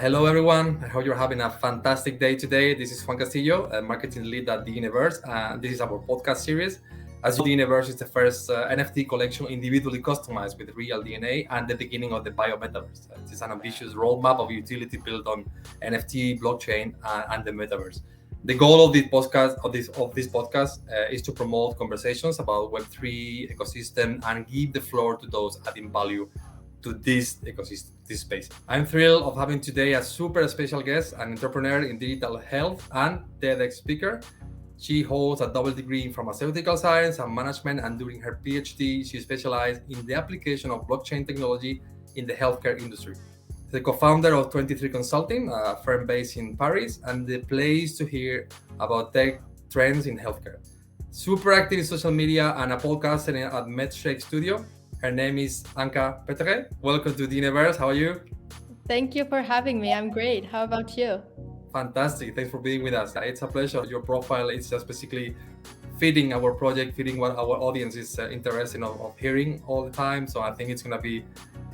Hello, everyone. I hope you're having a fantastic day today. This is Juan Castillo, a marketing lead at DNAVerse, and this is our podcast series. As you know, DNAVerse is the first NFT collection individually customized with real DNA and the beginning of the bio-metaverse. It is an ambitious roadmap of utility built on NFT, blockchain, and the metaverse. The goal of this podcast is to promote conversations about Web3 ecosystem and give the floor to those adding value to this ecosystem, this space. I'm thrilled of having today a super special guest, an entrepreneur in digital health and TEDx speaker. She holds a double degree in pharmaceutical science and management, and during her PhD, she specialized in the application of blockchain technology in the healthcare industry. The co-founder of 23 Consulting, a firm based in Paris, and the place to hear about tech trends in healthcare. Super active in social media and a podcaster at MedShake Studio. Her name is Anca Petre. Welcome to DNAVerse. How are you? Thank you for having me. I'm great. How about you? Fantastic. Thanks for being with us. It's a pleasure. Your profile is just basically fitting our project, fitting what our audience is interested of hearing all the time. So I think it's going to be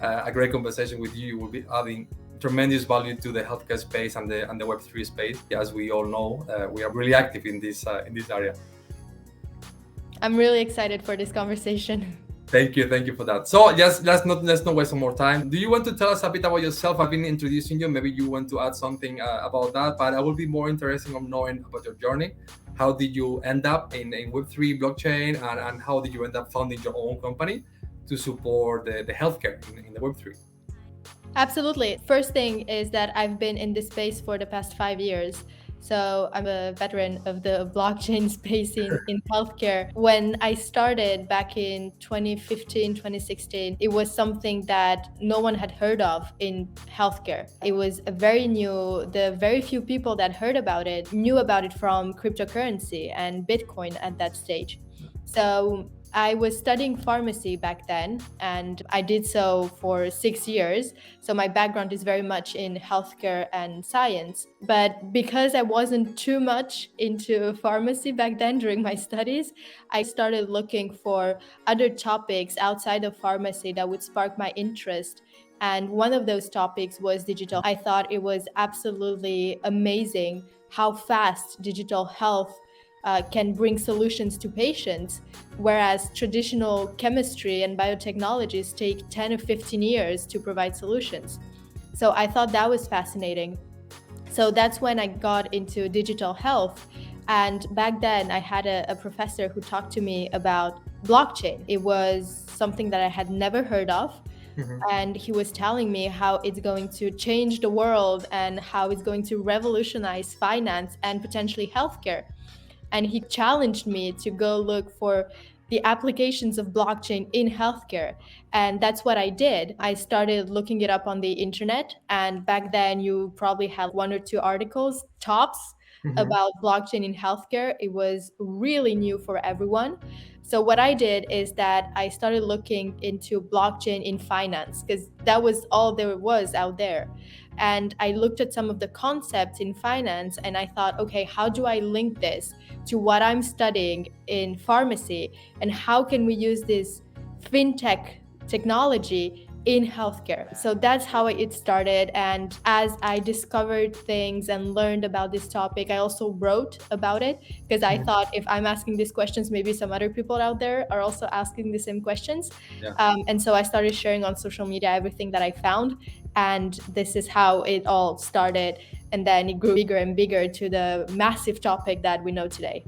a great conversation with you. You will be adding tremendous value to the healthcare space and the Web3 space. As we all know, we are really active in this area. I'm really excited for this conversation. Thank you for that. So let's not waste some more time. Do you want to tell us a bit about yourself? I've been introducing you. Maybe you want to add something about that, but I will be more interested in knowing about your journey. How did you end up in Web3 blockchain, and how did you end up founding your own company to support the healthcare in the Web3? Absolutely. First thing is that I've been in this space for the past 5 years. So I'm a veteran of the blockchain space in healthcare. When I started back in 2015, 2016, it was something that no one had heard of in healthcare. It was very new. The very few people that heard about it knew about it from cryptocurrency and Bitcoin at that stage. So I was studying pharmacy back then, and I did so for 6 years. So my background is very much in healthcare and science. But because I wasn't too much into pharmacy back then during my studies, I started looking for other topics outside of pharmacy that would spark my interest. And one of those topics was digital. I thought it was absolutely amazing how fast digital health can bring solutions to patients, whereas traditional chemistry and biotechnologies take 10 or 15 years to provide solutions. So I thought that was fascinating. So that's when I got into digital health. And back then I had a professor who talked to me about blockchain. It was something that I had never heard of. And he was telling me how it's going to change the world and how it's going to revolutionize finance and potentially healthcare. And he challenged me to go look for the applications of blockchain in healthcare. And that's what I did. I started looking it up on the internet. And back then you probably had 1 or 2 articles, tops, about blockchain in healthcare. It was really new for everyone. So what I did is that I started looking into blockchain in finance, because that was all there was out there. And I looked at some of the concepts in finance and I thought, okay, how do I link this to what I'm studying in pharmacy? And how can we use this fintech technology in healthcare? So that's how it started. And as I discovered things and learned about this topic, I also wrote about it, because I thought if I'm asking these questions, maybe some other people out there are also asking the same questions. And so I started sharing on social media everything that I found. And this is how it all started. And then it grew bigger and bigger to the massive topic that we know today.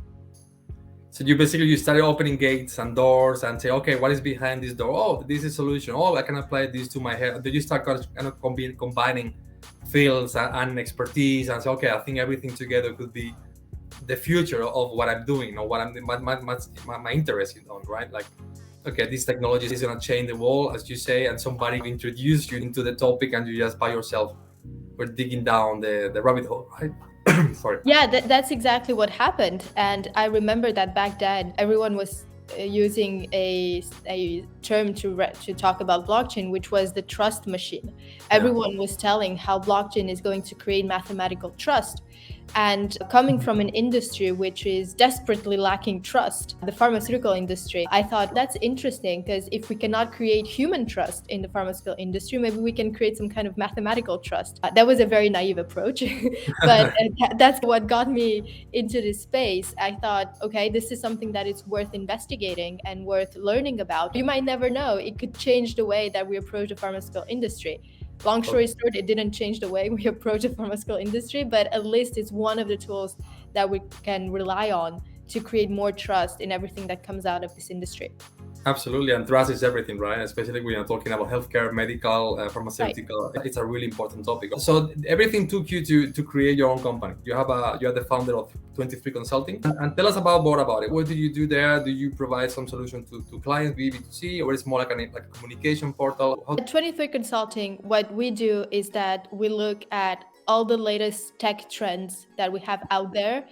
So you started opening gates and doors and say, okay, what is behind this door? Oh, this is a solution. Oh, I can apply this to my head. Did you start kind of combining fields and expertise and say, okay, I think everything together could be the future of what I'm doing or what I'm my interest in on, right? Like, okay, this technology is going to change the world, as you say, and somebody introduced you into the topic and you just by yourself were digging down the rabbit hole, right? Sorry. Yeah, that's exactly what happened. And I remember that back then, everyone was using a term to talk about blockchain, which was the trust machine. Everyone was telling how blockchain is going to create mathematical trust. And coming from an industry which is desperately lacking trust, the pharmaceutical industry, I thought that's interesting, because if we cannot create human trust in the pharmaceutical industry, maybe we can create some kind of mathematical trust. That was a very naive approach, but that's what got me into this space. I thought, okay, this is something that is worth investigating and worth learning about. You might never know, it could change the way that we approach the pharmaceutical industry. Long story short, it didn't change the way we approach the pharmaceutical industry, but at least it's one of the tools that we can rely on to create more trust in everything that comes out of this industry. Absolutely, and trust is everything, right? Especially when you're talking about healthcare, medical, pharmaceutical. Right. It's a really important topic. So everything took you to create your own company. You are the founder of 23 Consulting, and tell us more about it. What do you do there? Do you provide some solution to clients, B2C, or it's more like a communication portal? At 23 Consulting, what we do is that we look at all the latest tech trends that we have out there,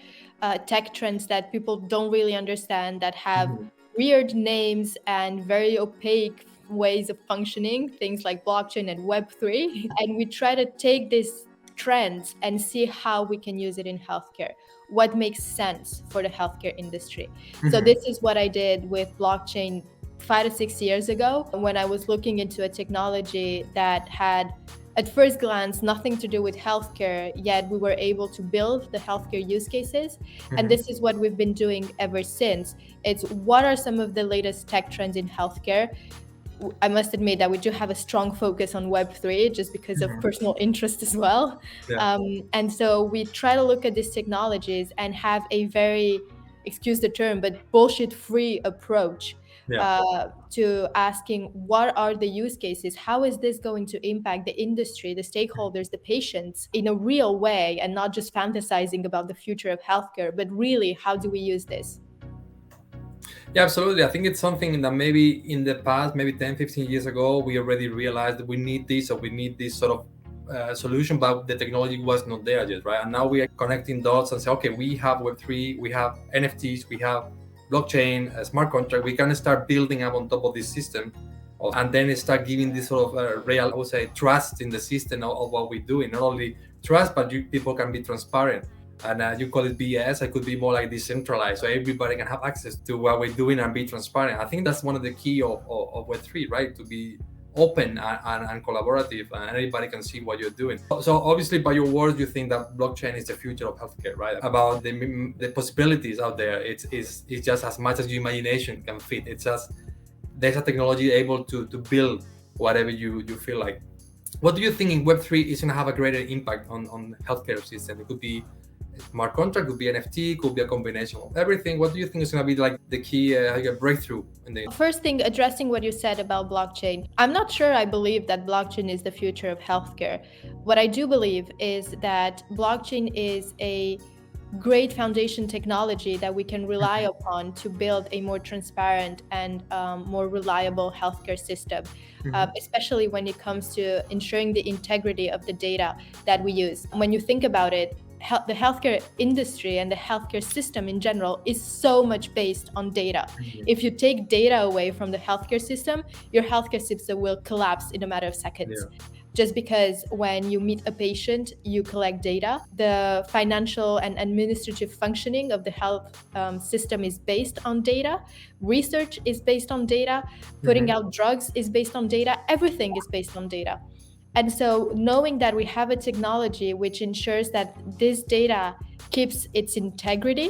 tech trends that people don't really understand, that have weird names and very opaque ways of functioning, things like blockchain and Web3. And we try to take these trends and see how we can use it in healthcare, what makes sense for the healthcare industry. So this is what I did with blockchain 5 to 6 years ago, when I was looking into a technology that had, at first glance, nothing to do with healthcare, yet we were able to build the healthcare use cases. And this is what we've been doing ever since. It's what are some of the latest tech trends in healthcare. I must admit that we do have a strong focus on Web3 just because of personal interest as well. Yeah. And so we try to look at these technologies and have a very, excuse the term, but bullshit-free approach. To asking what are the use cases, how is this going to impact the industry, the stakeholders, the patients in a real way, and not just fantasizing about the future of healthcare, but really how do we use this? Yeah, absolutely. I think it's something that maybe in the past, maybe 10, 15 years ago, we already realized that we need this, or we need this sort of solution, but the technology was not there yet, right? And now we are connecting dots and say, okay, we have Web3, we have NFTs, we have blockchain, a smart contract. We can start building up on top of this system, and then start giving this sort of real, I would say, trust in the system of what we're doing. Not only trust, but people can be transparent. And you call it BS, it could be more like decentralized, so everybody can have access to what we're doing and be transparent. I think that's one of the key of Web3, right? To be open and collaborative, and everybody can see what you're doing. So obviously, by your words, you think that blockchain is the future of healthcare, right? About the possibilities out there, it's just as much as your imagination can fit. It's just there's a technology able to build whatever you feel like. What do you think in Web3 is going to have a greater impact on healthcare system? It could be smart contract, could be NFT, could be a combination of everything. What do you think is going to be like the key breakthrough in the first thing, addressing what you said about blockchain? I'm not sure I believe that blockchain is the future of healthcare. What I do believe is that blockchain is a great foundation technology that we can rely upon to build a more transparent and more reliable healthcare system, especially when it comes to ensuring the integrity of the data that we use. When you think about it, the healthcare industry and the healthcare system in general is so much based on data. If you take data away from the healthcare system, your healthcare system will collapse in a matter of seconds. Just because when you meet a patient, you collect data. The financial and administrative functioning of the health system is based on data. Research is based on data. Putting out drugs is based on data. Everything is based on data. And so knowing that we have a technology which ensures that this data keeps its integrity,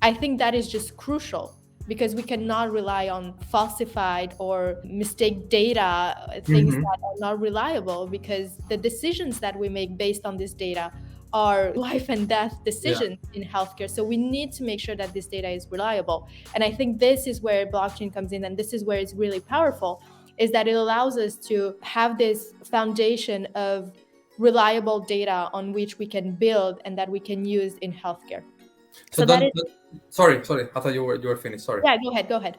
I think that is just crucial, because we cannot rely on falsified or mistake data, things that are not reliable, because the decisions that we make based on this data are life and death decisions in healthcare. So we need to make sure that this data is reliable. And I think this is where blockchain comes in, and this is where it's really powerful, is that it allows us to have this foundation of reliable data on which we can build and that we can use in healthcare. So that is... Sorry. I thought you were finished. Sorry. Yeah, go ahead.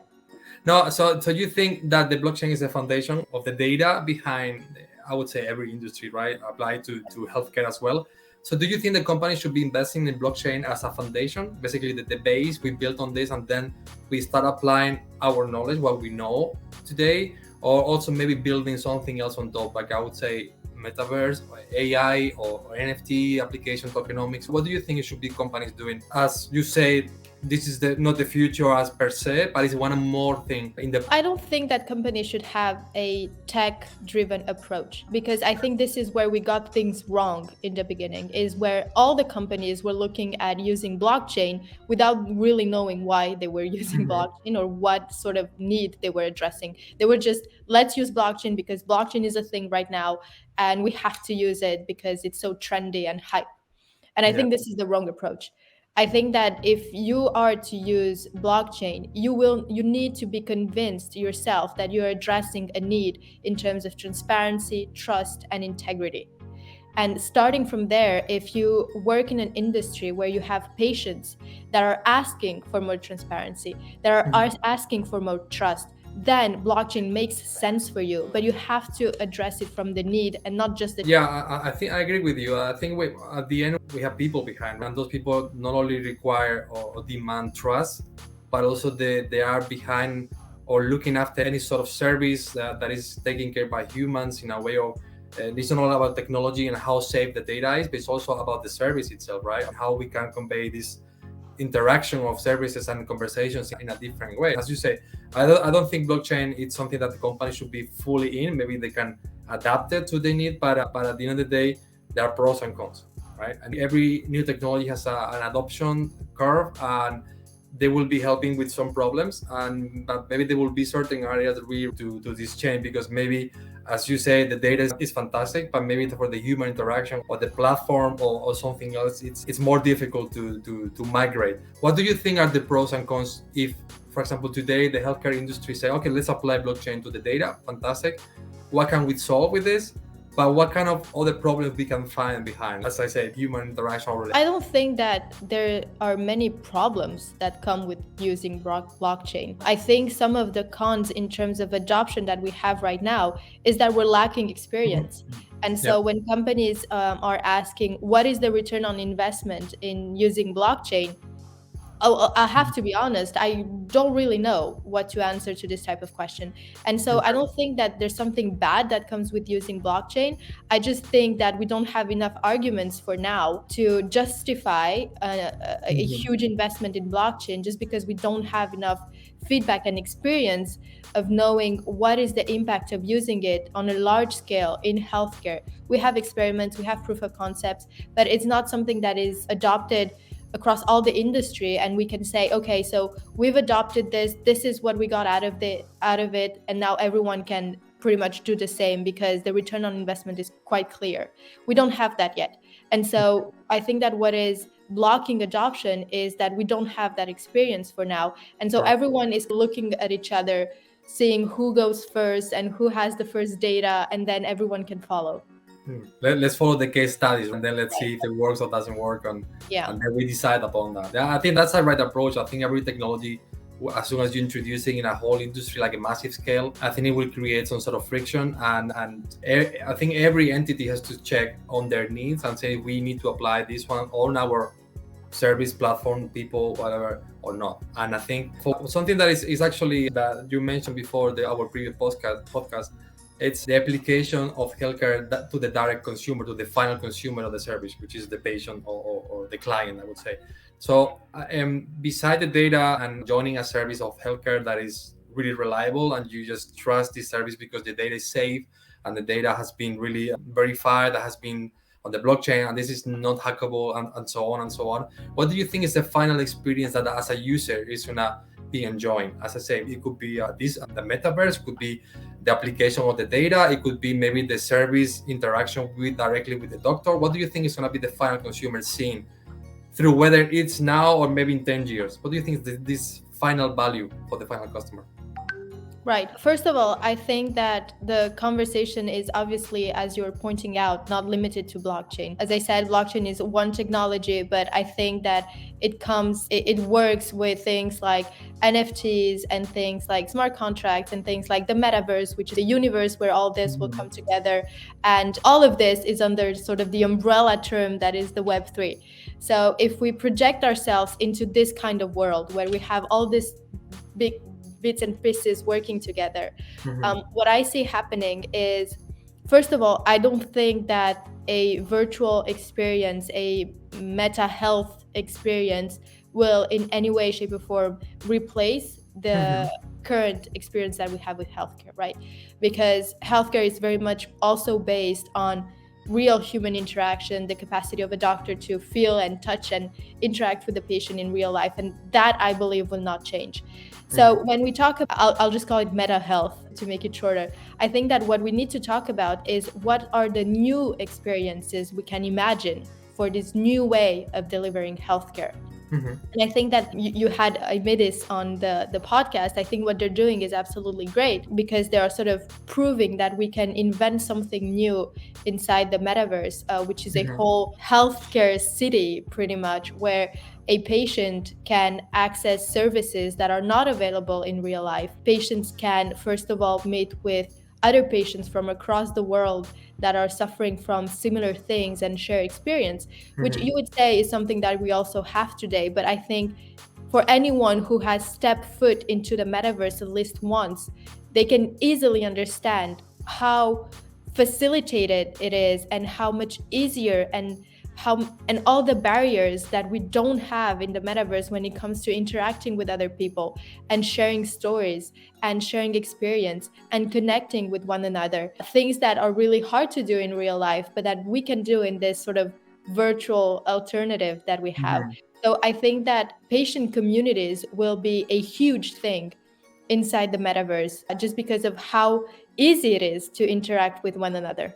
No, so you think that the blockchain is the foundation of the data behind, I would say, every industry, right? Applied to healthcare as well. So do you think the company should be investing in blockchain as a foundation, basically the base we built on this, and then we start applying our knowledge, what we know today, or also maybe building something else on top, like I would say metaverse, or AI, or NFT application tokenomics? What do you think it should be companies doing? As you say, this is not the future as per se, but it's one more thing in the. I don't think that companies should have a tech-driven approach, because I think this is where we got things wrong in the beginning, is where all the companies were looking at using blockchain without really knowing why they were using blockchain or what sort of need they were addressing. They were just, let's use blockchain because blockchain is a thing right now and we have to use it because it's so trendy and hype. And I think this is the wrong approach. I think that if you are to use blockchain, you need to be convinced yourself that you're addressing a need in terms of transparency, trust, and integrity. And starting from there, if you work in an industry where you have patients that are asking for more transparency, that are asking for more trust, then blockchain makes sense for you, but you have to address it from the need and not just the. I think I agree with you. I think at the end we have people behind, and those people not only require or demand trust, but also they are behind or looking after any sort of service that is taken care by humans in a way of. It's not all about technology and how safe the data is, but it's also about the service itself, right? And how we can convey this interaction of services and conversations in a different way. As you say, I don't think blockchain is something that the company should be fully in. Maybe they can adapt it to the need, but at the end of the day, there are pros and cons, right? And every new technology has an adoption curve, and they will be helping with some problems, but maybe there will be certain areas that we do this change, because maybe, as you say, the data is fantastic, but maybe for the human interaction or the platform or something else, it's more difficult to migrate. What do you think are the pros and cons if, for example, today the healthcare industry say, okay, let's apply blockchain to the data, fantastic. What can we solve with this? But what kind of other problems we can find behind, as I said, human interaction? I don't think that there are many problems that come with using blockchain. I think some of the cons in terms of adoption that we have right now is that we're lacking experience. And so when companies are asking, what is the return on investment in using blockchain? I have to be honest, I don't really know what to answer to this type of question. And so I don't think that there's something bad that comes with using blockchain. I just think that we don't have enough arguments for now to justify a huge investment in blockchain, just because we don't have enough feedback and experience of knowing what is the impact of using it on a large scale in healthcare. We have experiments, we have proof of concepts, but it's not something that is adopted across all the industry, and we can say, okay, so we've adopted this is what we got out of it, and now everyone can pretty much do the same because the return on investment is quite clear. We don't have that yet. And so I think that what is blocking adoption is that we don't have that experience for now. And so everyone is looking at each other, seeing who goes first and who has the first data, and then everyone can follow. Let's follow the case studies, and then let's see if it works or doesn't work, and then we decide upon that. I think that's the right approach. I think every technology, as soon as you're introducing in a whole industry like a massive scale, I think it will create some sort of friction, and I think every entity has to check on their needs and say, we need to apply this one on our service platform, people, whatever, or not. And I think for something that is actually that you mentioned before, our previous podcast, it's the application of healthcare to the direct consumer, to the final consumer of the service, which is the patient or the client, I would say. So beside the data and joining a service of healthcare that is really reliable, and you just trust this service because the data is safe and the data has been really verified, that has been on the blockchain, and this is not hackable, and so on and so on. What do you think is the final experience that as a user is gonna be enjoying? As I say, it could be the metaverse, could be the application of the data, it could be maybe the service interaction directly with the doctor. What do you think is going to be the final consumer seeing through, whether it's now or maybe in 10 years? What do you think is this final value for the final customer? Right. First of all, I think that the conversation is obviously, as you're pointing out, not limited to blockchain. As I said, blockchain is one technology, but I think that it works with things like NFTs and things like smart contracts and things like the metaverse, which is a universe where all this will come together. And all of this is under sort of the umbrella term that is the Web3. So if we project ourselves into this kind of world where we have all this big bits and pieces working together, what I see happening is, First of all, I don't think that a virtual experience, a meta health experience, will in any way, shape, or form replace the current experience that we have with healthcare, right? Because healthcare is very much also based on real human interaction, the capacity of a doctor to feel and touch and interact with the patient in real life. And that, I believe, will not change. So when we talk about, I'll just call it meta health to make it shorter. I think that what we need to talk about is what are the new experiences we can imagine for this new way of delivering healthcare. And I think that you had Imidis on the podcast. I think what they're doing is absolutely great because they are sort of proving that we can invent something new inside the metaverse, which is a whole healthcare city pretty much, where a patient can access services that are not available in real life. Patients can, first of all, meet with other patients from across the world that are suffering from similar things and share experience, which you would say is something that we also have today. But I think for anyone who has stepped foot into the metaverse at least once, they can easily understand how facilitated it is and how much easier and all the barriers that we don't have in the metaverse when it comes to interacting with other people and sharing stories and sharing experience and connecting with one another, things that are really hard to do in real life but that we can do in this sort of virtual alternative that we have. So I think that patient communities will be a huge thing inside the metaverse just because of how easy it is to interact with one another.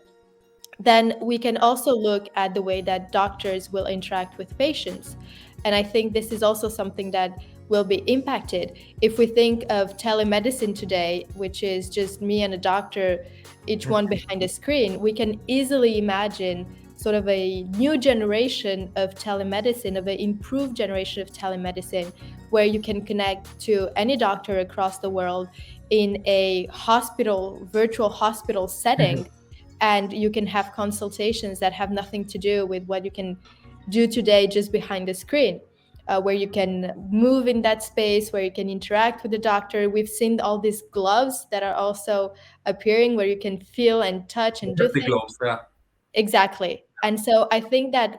Then we can also look at the way that doctors will interact with patients. And I think this is also something that will be impacted. If we think of telemedicine today, which is just me and a doctor, each one behind a screen, we can easily imagine sort of a new generation of telemedicine, of an improved generation of telemedicine, where you can connect to any doctor across the world in a hospital, virtual hospital setting. And you can have consultations that have nothing to do with what you can do today just behind the screen, where you can move in that space, where you can interact with the doctor. We've seen all these gloves that are also appearing where you can feel and touch and do things. Gloves, yeah. Exactly. And so I think that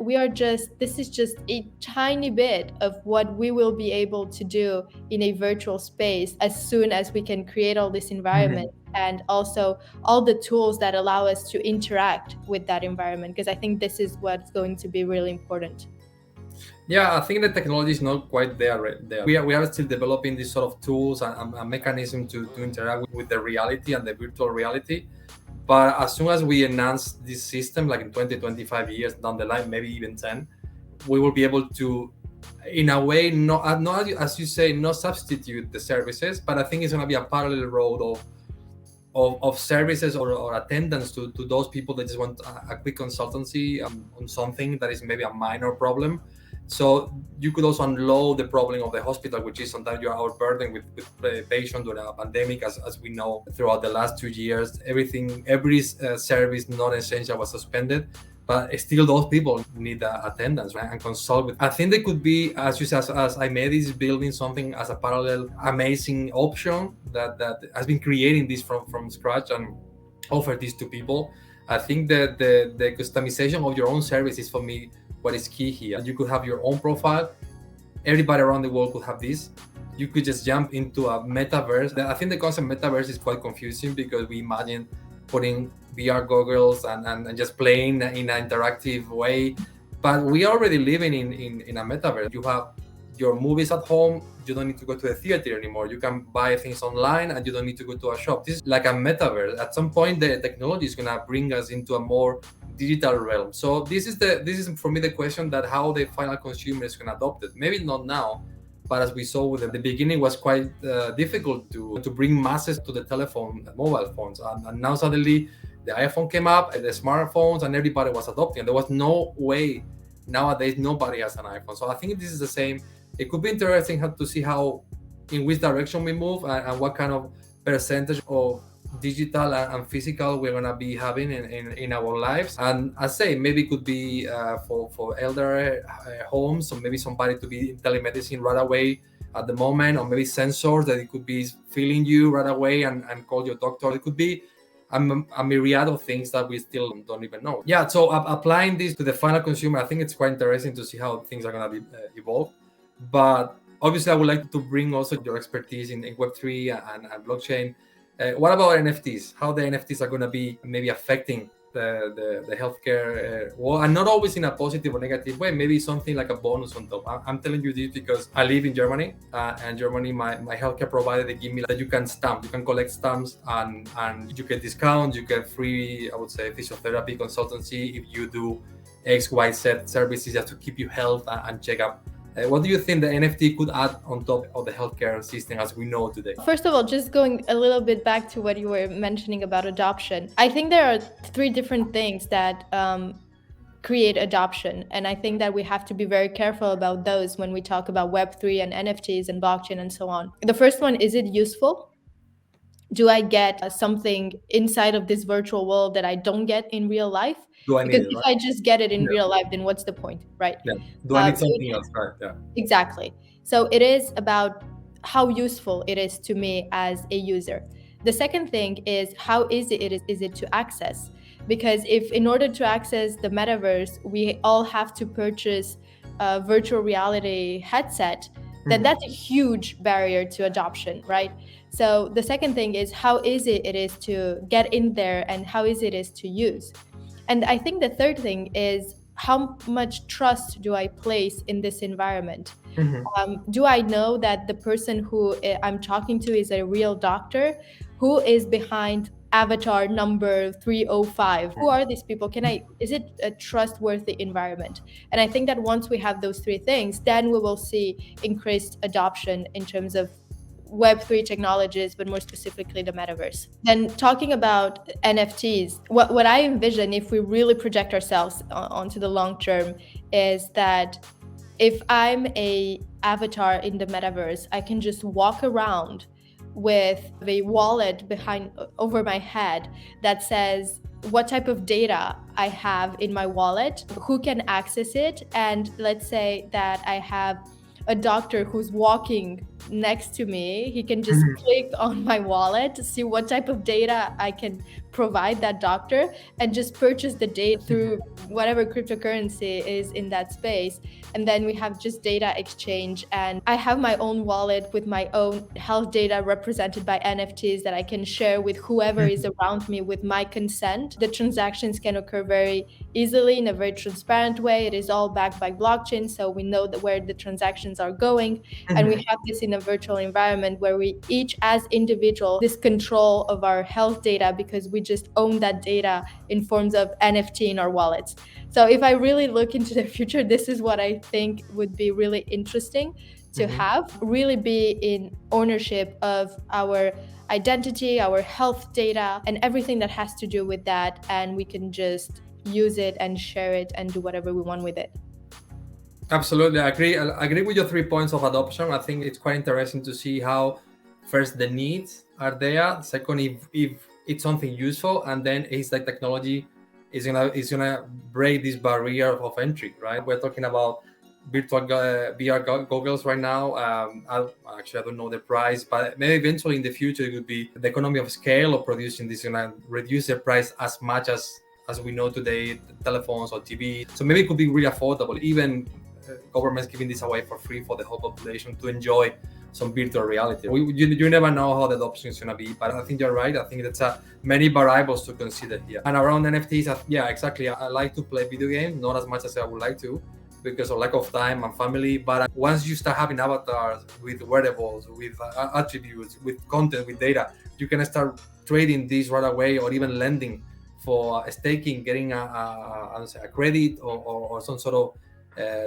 this is just a tiny bit of what we will be able to do in a virtual space as soon as we can create all this environment and also all the tools that allow us to interact with that environment, because I think this is what's going to be really important. Yeah, I think the technology is not quite there. We are still developing these sort of tools and mechanism to interact with the reality and the virtual reality. But as soon as we enhance this system, like in 20, 25 years down the line, maybe even 10, we will be able to, in a way, not as you say, not substitute the services, but I think it's going to be a parallel road of services or attendance to those people that just want a quick consultancy on something that is maybe a minor problem. So you could also unload the problem of the hospital, which is sometimes you are overburdened with patients during a pandemic, as we know throughout the last 2 years. Every service not essential was suspended, but still those people need attendance, right? And consult with. I think they could be, as you said, as Imedis is building something as a parallel, amazing option that has been creating this from scratch and offer this to people. I think that the customization of your own service is, for me, what is key here. You could have your own profile. Everybody around the world could have this. You could just jump into a metaverse. I think the concept metaverse is quite confusing because we imagine putting VR goggles and just playing in an interactive way. But we are already living in a metaverse. You have your movies at home. You don't need to go to the theater anymore. You can buy things online and you don't need to go to a shop. This is like a metaverse. At some point, the technology is going to bring us into a more digital realm. So this is for me the question, that how the final consumer is going to adopt it. Maybe not now, but as we saw with the beginning was quite difficult to bring masses to the mobile phones, and now suddenly the iPhone came up and the smartphones and everybody was adopting. There was no way. Nowadays nobody has an iPhone. So I think this is the same. It could be interesting to see in which direction we move and what kind of percentage of digital and physical we're gonna be having in our lives. And I say maybe it could be for elder homes, or maybe somebody to be in telemedicine right away at the moment, or maybe sensors that it could be feeling you right away and call your doctor. It could be a myriad of things that we still don't even know. Yeah, so applying this to the final consumer, I think it's quite interesting to see how things are going to be evolve. But obviously, I would like to bring also your expertise in Web3 and blockchain. What about NFTs? How the NFTs are going to be maybe affecting the healthcare well, and not always in a positive or negative way, maybe something like a bonus on top. I'm telling you this because I live in Germany, and Germany, my healthcare provider, they give me that you can collect stamps, and you get discounts, you get free, I would say, physiotherapy consultancy if you do XYZ services just to keep you health and check up. What do you think the NFT could add on top of the healthcare system as we know today? First of all, just going a little bit back to what you were mentioning about adoption, I think there are three different things that create adoption. And I think that we have to be very careful about those when we talk about Web3 and NFTs and blockchain and so on. The first one, is it useful? Do I get something inside of this virtual world that I don't get in real life? Do I Because need it, if right? I just get it in real life, then what's the point, right? Yeah. Do I need something else, right? Yeah. Exactly. So it is about how useful it is to me as a user. The second thing is how easy it is to access. Because if in order to access the metaverse, we all have to purchase a virtual reality headset, then that's a huge barrier to adoption, right? So the second thing is how easy it is to get in there and how easy it is to use. And I think the third thing is how much trust do I place in this environment? Do I know that the person who I'm talking to is a real doctor? Who is behind avatar number 305? Who are these people? Is it a trustworthy environment? And I think that once we have those three things, then we will see increased adoption in terms of Web3 technologies, but more specifically the metaverse. Then talking about NFTs, what I envision if we really project ourselves onto the long term is that if I'm a avatar in the metaverse, I can just walk around with a wallet over my head that says what type of data I have in my wallet, who can access it, and let's say that I have a doctor who's walking next to me, he can just click on my wallet to see what type of data I can provide that doctor and just purchase the data through whatever cryptocurrency is in that space. And then we have just data exchange, and I have my own wallet with my own health data represented by NFTs that I can share with whoever is around me with my consent. The transactions can occur very easily in a very transparent way. It is all backed by blockchain, so we know that where the transactions are going. And we have this in a virtual environment where we each as individual this control of our health data because we just own that data in forms of NFT in our wallets. So if I really look into the future, this is what I think would be really interesting to have, really be in ownership of our identity, our health data, and everything that has to do with that. And we can just use it and share it and do whatever we want with it. Absolutely, I agree with your 3 points of adoption. I think it's quite interesting to see how first the needs are there. Second, if it's something useful, and then it's like technology is gonna break this barrier of entry, right? We're talking about virtual VR goggles right now. I don't know the price, but maybe eventually in the future it would be the economy of scale of producing this gonna reduce the price as much as we know today, telephones or TV. So maybe it could be really affordable. Even governments giving this away for free for the whole population to enjoy some virtual reality. You never know how the adoption is going to be, but I think you're right. I think that's many variables to consider here. And around NFTs, yeah, exactly. I like to play video games, not as much as I would like to because of lack of time and family. But once you start having avatars with wearables, with attributes, with content, with data, you can start trading these right away or even lending for staking, getting a credit or some sort of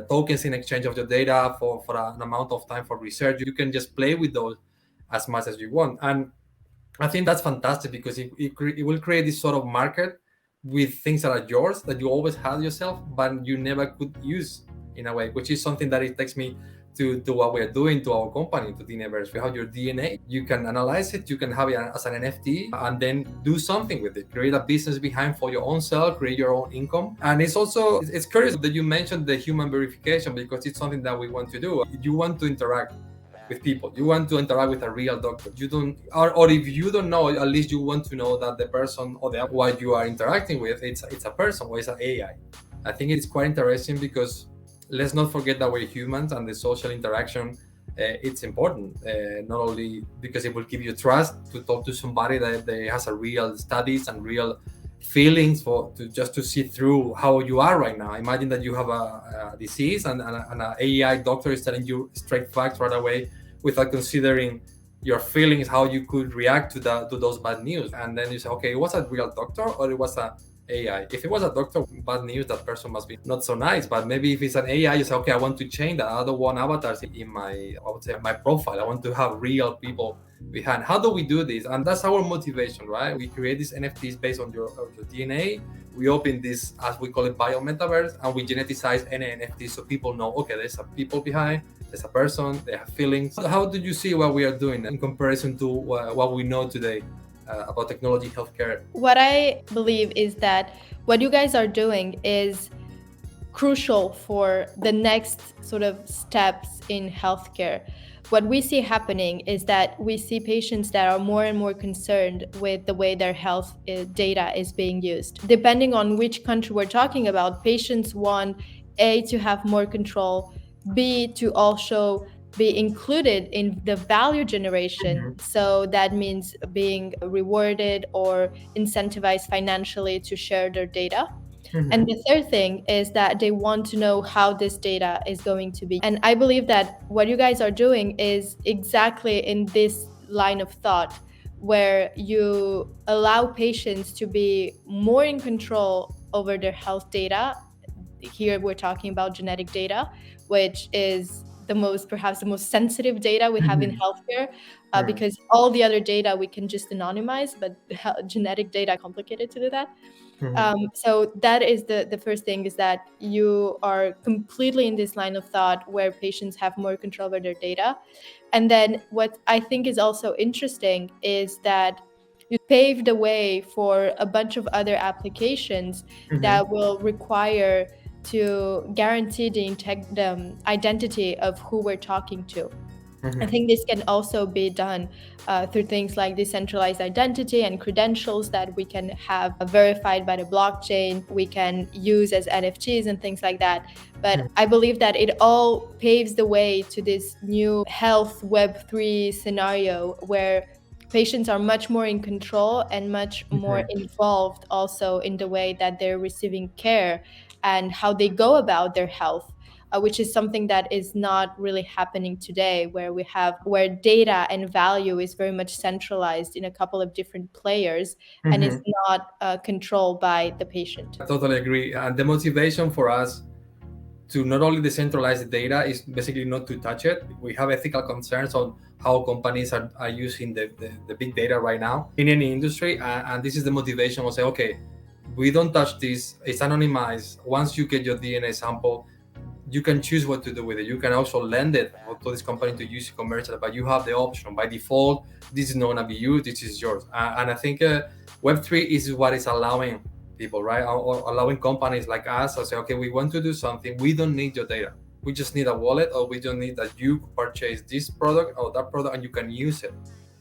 tokens in exchange of your data for an amount of time for research. You can just play with those as much as you want. And I think that's fantastic because it will create this sort of market with things that are yours that you always had yourself, but you never could use in a way, which is something that it takes me to what we're doing to our company, to DNAVerse. We have your DNA. You can analyze it. You can have it as an NFT and then do something with it. Create a business behind for your own self, create your own income. And it's curious that you mentioned the human verification because it's something that we want to do. You want to interact with people. You want to interact with a real doctor. You don't, or if you don't know, at least you want to know that the person or the what you are interacting with, it's a person or it's an AI. I think it's quite interesting because let's not forget that we're humans and the social interaction. It's important, not only because it will give you trust to talk to somebody that has a real studies and real feelings just to see through how you are right now. Imagine that you have a disease and an AI doctor is telling you straight facts right away without considering your feelings, how you could react to those bad news. And then you say, okay, it was a real doctor or it was a AI. If it was a doctor, bad news, that person must be not so nice. But maybe if it's an AI, you say, okay, I want to change that. I don't want avatars in my profile. I want to have real people behind. How do we do this? And that's our motivation, right? We create these NFTs based on your DNA. We open this, as we call it, biometaverse, and we geneticize any NFT so people know, okay, there's a people behind, there's a person, they have feelings. How do you see what we are doing in comparison to what we know today about technology, healthcare? What I believe is that what you guys are doing is crucial for the next sort of steps in healthcare. What we see happening is that we see patients that are more and more concerned with the way their health data is being used. Depending on which country we're talking about, patients want A, to have more control, B, to also be included in the value generation. So that means being rewarded or incentivized financially to share their data. And the third thing is that they want to know how this data is going to be. And I believe that what you guys are doing is exactly in this line of thought, where you allow patients to be more in control over their health data. Here we're talking about genetic data, which is perhaps the most sensitive data we have in healthcare, because all the other data we can just anonymize, but genetic data is complicated to do that. So that is the first thing, is that you are completely in this line of thought where patients have more control over their data. And then what I think is also interesting is that you pave the way for a bunch of other applications that will require to guarantee the identity of who we're talking to. I think this can also be done through things like decentralized identity and credentials that we can have verified by the blockchain. We can use as NFTs and things like that. But I believe that it all paves the way to this new health Web3 scenario where patients are much more in control and much more involved also in the way that they're receiving care and how they go about their health. Which is something that is not really happening today, where data and value is very much centralized in a couple of different players and is not controlled by the patient. I totally agree. And the motivation for us to not only decentralize the data is basically not to touch it. We have ethical concerns on how companies are using the big data right now in any industry. And this is the motivation of say, okay, we don't touch this. It's anonymized. Once you get your DNA sample, you can choose what to do with it. You can also lend it to this company to use it commercially, but you have the option. By default, this is not going to be you, this is yours. And I think Web3 is what is allowing people, right? Or allowing companies like us to say, okay, we want to do something. We don't need your data. We just need a wallet, or we don't need that you purchase this product or that product and you can use it.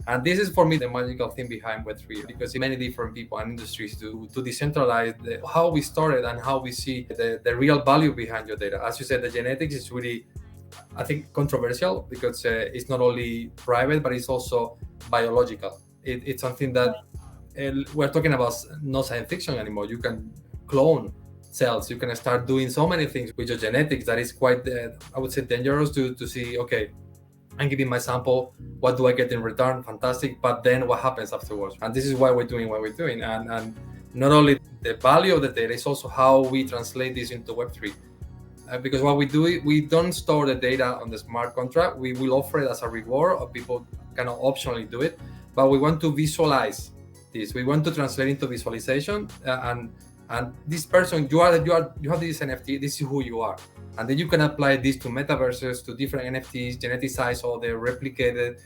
And this is for me the magical thing behind Web3, because many different people and industries to decentralize how we started and how we see the real value behind your data. As you said, the genetics is really, I think, controversial because it's not only private, but it's also biological. It's something that we're talking about, not science fiction anymore. You can clone cells. You can start doing so many things with your genetics that is quite, I would say, dangerous to see, okay, I'm giving my sample, what do I get in return? Fantastic. But then what happens afterwards? And this is why we're doing what we're doing. And not only the value of the data, it's also how we translate this into Web3. Because what we do, we don't store the data on the smart contract. We will offer it as a reward, or people can optionally do it. But we want to visualize this. We want to translate into visualization. And this person, you have this NFT, this is who you are. And then you can apply this to metaverses, to different NFTs, geneticize all the replicated,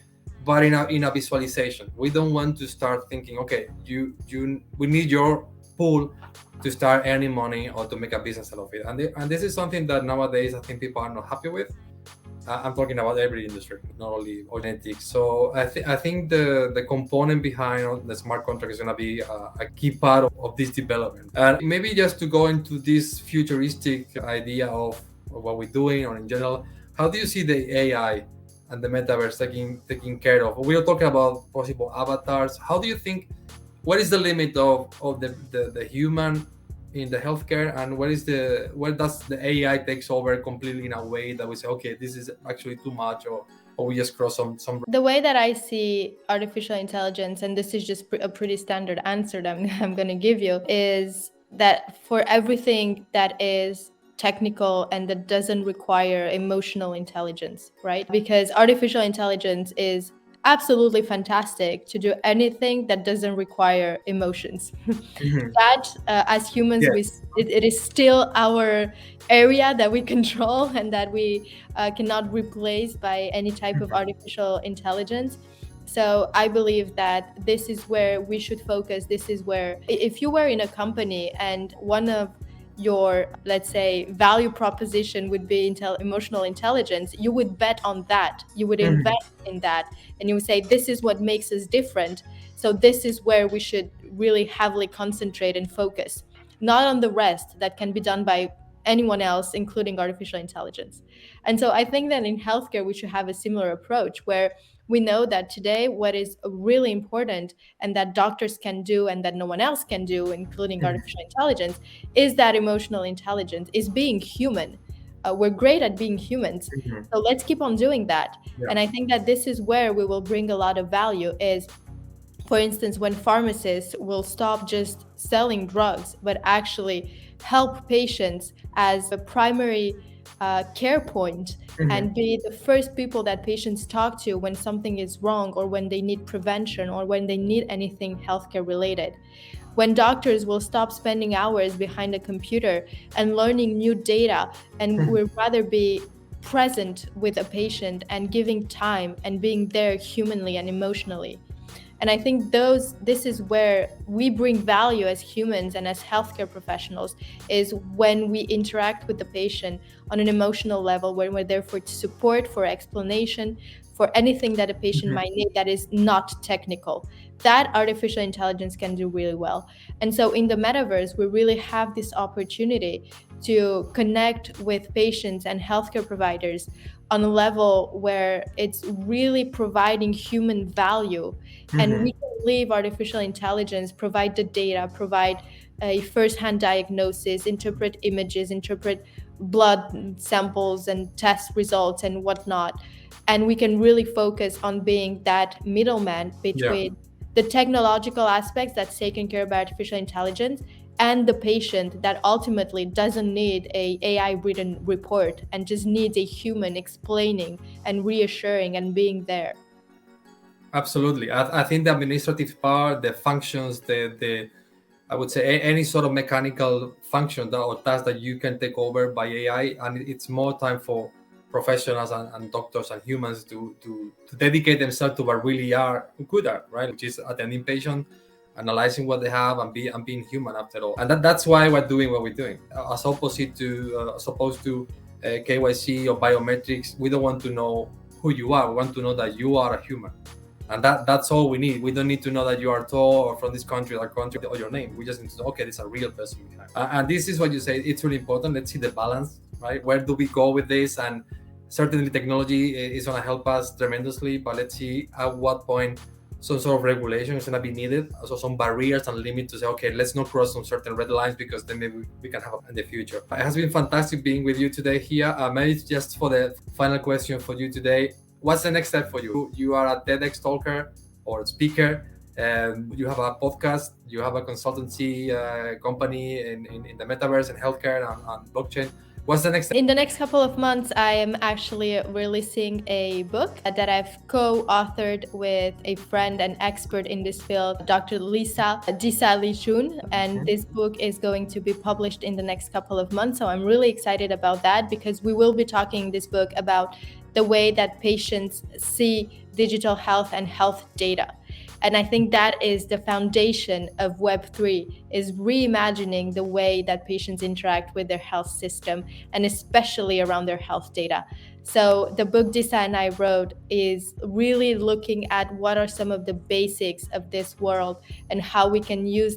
but in a visualization. We don't want to start thinking, okay, we need your pool to start earning money or to make a business out of it. And this is something that nowadays I think people are not happy with. I'm talking about every industry, not only genetics. So I think the component behind the smart contract is going to be a key part of this development. And maybe just to go into this futuristic idea of what we're doing, or in general, how do you see the AI and the metaverse taking care of? We are talking about possible avatars. How do you think? What is the limit of the human in the healthcare, and where does the AI takes over completely in a way that we say, okay, this is actually too much, or we just cross some. The way that I see artificial intelligence, and this is just a pretty standard answer that I'm going to give you, is that for everything that is technical and that doesn't require emotional intelligence, right? Because artificial intelligence is absolutely fantastic to do anything that doesn't require emotions. Mhm. That as humans, Yes. it is still our area that we control and that we cannot replace by any type of Mhm. artificial intelligence. So I believe that this is where we should focus. This is where, if you were in a company and one of your, let's say, value proposition would be emotional intelligence, you would bet on that. You would Mhm. invest in that, and you would say, this is what makes us different. So this is where we should really heavily concentrate and focus, not on the rest that can be done by anyone else, including artificial intelligence. And so I think that in healthcare, we should have a similar approach where we know that today what is really important and that doctors can do and that no one else can do, including Mhm. artificial intelligence, is that emotional intelligence, is being human. We're great at being humans. Mhm. So let's keep on doing that. Yeah. And I think that this is where we will bring a lot of value is, for instance, when pharmacists will stop just selling drugs, but actually help patients as a primary care point Mhm. and be the first people that patients talk to when something is wrong or when they need prevention or when they need anything healthcare related. When doctors will stop spending hours behind a computer and learning new data and Mhm. would rather be present with a patient and giving time and being there humanly and emotionally. And I think this is where we bring value as humans and as healthcare professionals, is when we interact with the patient on an emotional level, when we're there for support, for explanation, for anything that a patient Mhm. might need that is not technical. That artificial intelligence can do really well. And so in the metaverse, we really have this opportunity to connect with patients and healthcare providers on a level where it's really providing human value, and Mhm. we can leave artificial intelligence provide the data, provide a first-hand diagnosis, interpret images, interpret blood samples and test results and whatnot. And we can really focus on being that middleman Yeah. between the technological aspects that's taken care of by artificial intelligence and the patient that ultimately doesn't need a AI written report and just needs a human explaining and reassuring and being there. Absolutely. I think the administrative part, the functions, the I would say any sort of mechanical function that, or task that you can take over by AI, and it's more time for professionals and doctors and humans to dedicate themselves to what really are good at, right? Which is attending patient, analyzing what they have, and being human after all. And that's why we're doing what we're doing. As opposite to as opposed to KYC or biometrics, we don't want to know who you are. We want to know that you are a human, and that's all we need. We don't need to know that you are tall or from this country or your name. We just need to know, okay, this is a real person behind. And this is what you say, it's really important. Let's see the balance, right? Where do we go with this? And certainly technology is going to help us tremendously, but let's see at what point some sort of regulation is going to be needed, so some barriers and limits to say, okay, let's not cross some certain red lines, because then maybe we can have in the future. It has been fantastic being with you today here. Maybe just for the final question for you today, what's the next step for you? You are a TEDx talker or speaker, and you have a podcast, you have a consultancy company in the metaverse and healthcare and blockchain. What's the next step? In the next couple of months, I am actually releasing a book that I've co-authored with a friend and expert in this field, Dr. Lisa Disa-Lichun, and this book is going to be published in the next couple of months. So I'm really excited about that, because we will be talking in this book about the way that patients see digital health and health data. And I think that is the foundation of Web3, is reimagining the way that patients interact with their health system, and especially around their health data. So the book design I wrote is really looking at what are some of the basics of this world and how we can use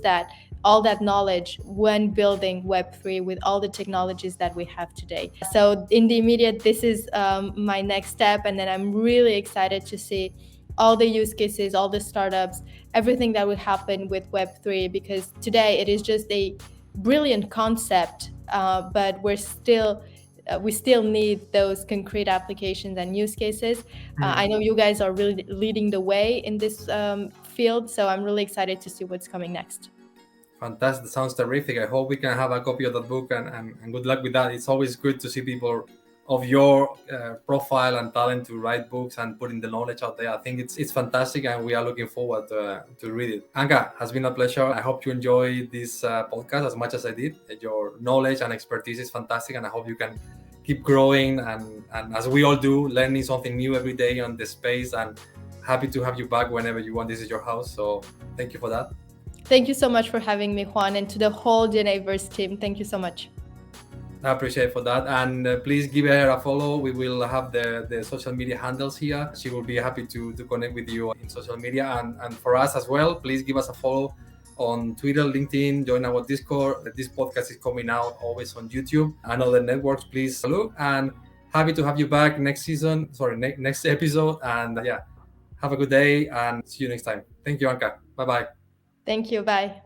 all that knowledge when building Web3 with all the technologies that we have today. So in the immediate, this is my next step. And then I'm really excited to see all the use cases, all the startups, everything that will happen with Web3, because today it is just a brilliant concept, but we still need those concrete applications and use cases. I know you guys are really leading the way in this field, so I'm really excited to see what's coming next. Fantastic. Sounds terrific. I hope we can have a copy of that book, and good luck with that. It's always good to see people of your profile and talent to write books and putting the knowledge out there. I think it's fantastic, and we are looking forward to read it. Anca, has been a pleasure. I hope you enjoy this podcast as much as I did. Your knowledge and expertise is fantastic, and I hope you can keep growing and as we all do, learning something new every day on the space. And happy to have you back whenever you want. This is your house, so thank you for that. Thank you so much for having me, Juan, and to the whole DNAVerse team. Thank you so much. I appreciate for that, and please give her a follow. We will have the social media handles here. She will be happy to connect with you in social media, and for us as well. Please give us a follow on Twitter, LinkedIn, join our Discord. This podcast is coming out always on YouTube and other networks. Please look, and happy to have you back next episode. And have a good day, and see you next time. Thank you, Anca. Bye-bye. Thank you. Bye.